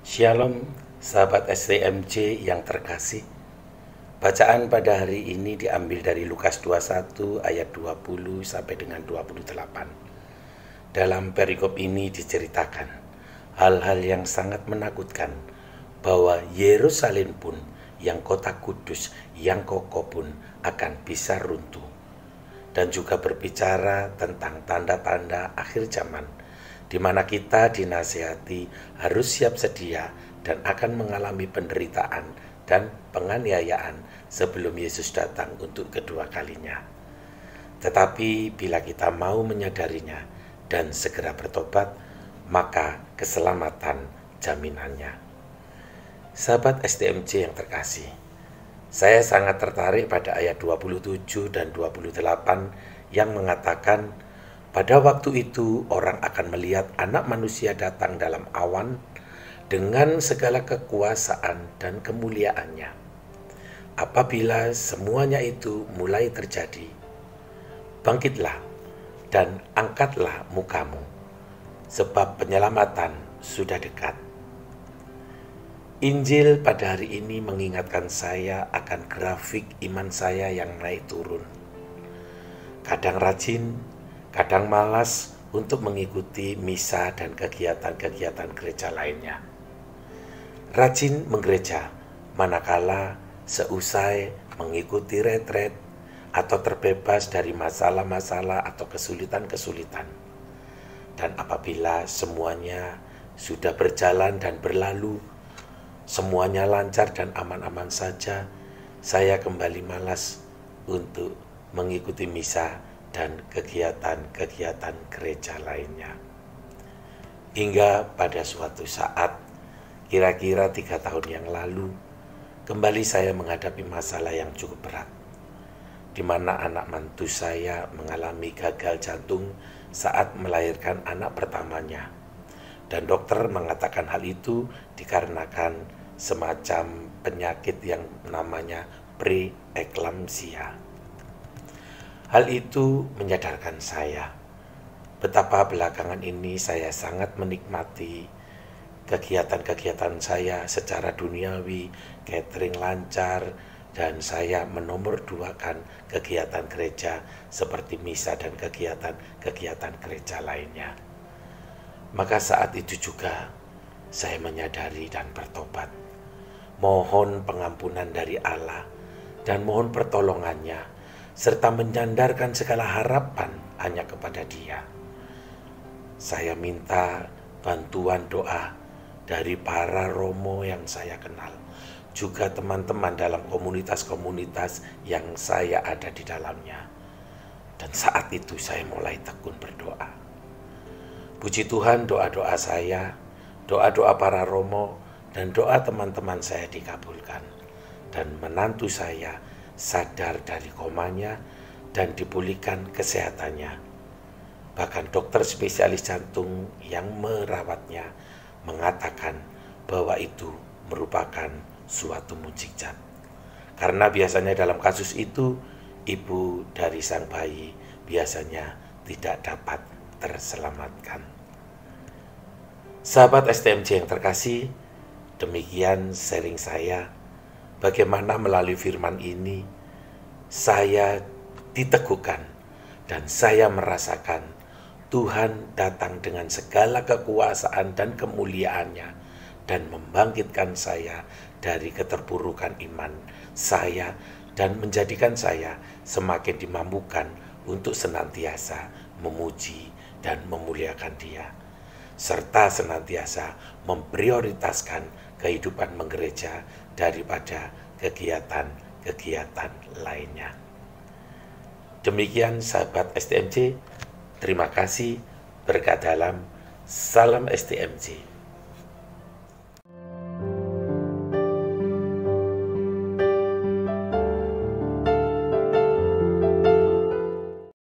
Shalom, sahabat STMJ yang terkasih. Bacaan pada hari ini diambil dari Lukas 21 ayat 20 sampai dengan 28. Dalam perikop ini diceritakan hal-hal yang sangat menakutkan bahwa Yerusalem pun, yang kota kudus, yang kokoh pun akan bisa runtuh. Dan juga berbicara tentang tanda-tanda akhir zaman, di mana kita dinasihati harus siap sedia dan akan mengalami penderitaan dan penganiayaan sebelum Yesus datang untuk kedua kalinya. Tetapi bila kita mau menyadarinya dan segera bertobat, maka keselamatan jaminannya. Sahabat STMJ yang terkasih, saya sangat tertarik pada ayat 27 dan 28 yang mengatakan, pada waktu itu orang akan melihat Anak Manusia datang dalam awan dengan segala kekuasaan dan kemuliaannya. Apabila semuanya itu mulai terjadi, bangkitlah dan angkatlah mukamu, sebab penyelamatan sudah dekat. Injil pada hari ini mengingatkan saya akan grafik iman saya yang naik turun. Kadang rajin, kadang malas untuk mengikuti misa dan kegiatan-kegiatan gereja lainnya. Rajin menggereja, manakala seusai mengikuti retret atau terbebas dari masalah-masalah atau kesulitan-kesulitan. Dan apabila semuanya sudah berjalan dan berlalu, semuanya lancar dan aman-aman saja, saya kembali malas untuk mengikuti misa dan kegiatan-kegiatan gereja lainnya. Hingga pada suatu saat, kira-kira 3 tahun yang lalu, kembali saya menghadapi masalah yang cukup berat, di mana anak mantu saya mengalami gagal jantung saat melahirkan anak pertamanya. Dan dokter mengatakan hal itu dikarenakan semacam penyakit yang namanya preeklamsia. Hal itu menyadarkan saya betapa belakangan ini saya sangat menikmati kegiatan-kegiatan saya secara duniawi, catering lancar, dan saya menomorduakan kegiatan gereja seperti misa dan kegiatan-kegiatan gereja lainnya. Maka saat itu juga saya menyadari dan bertobat, mohon pengampunan dari Allah dan mohon pertolongannya, serta menyandarkan segala harapan hanya kepada Dia. Saya minta bantuan doa dari para romo yang saya kenal, juga teman-teman dalam komunitas-komunitas yang saya ada di dalamnya. Dan saat itu saya mulai tekun berdoa. Puji Tuhan, doa-doa saya, doa-doa para romo, dan doa teman-teman saya dikabulkan. Dan menantu saya sadar dari komanya dan dipulihkan kesehatannya. Bahkan dokter spesialis jantung yang merawatnya mengatakan bahwa itu merupakan suatu mukjizat. Karena biasanya dalam kasus itu, ibu dari sang bayi biasanya tidak dapat terselamatkan. Sahabat STMJ yang terkasih, demikian sharing saya bagaimana melalui firman ini saya diteguhkan dan saya merasakan Tuhan datang dengan segala kekuasaan dan kemuliaannya dan membangkitkan saya dari keterpurukan iman saya dan menjadikan saya semakin dimampukan untuk senantiasa memuji dan memuliakan Dia, serta senantiasa memprioritaskan kehidupan menggereja daripada kegiatan-kegiatan lainnya. Demikian sahabat STMJ, terima kasih, berkat dalam, salam STMJ.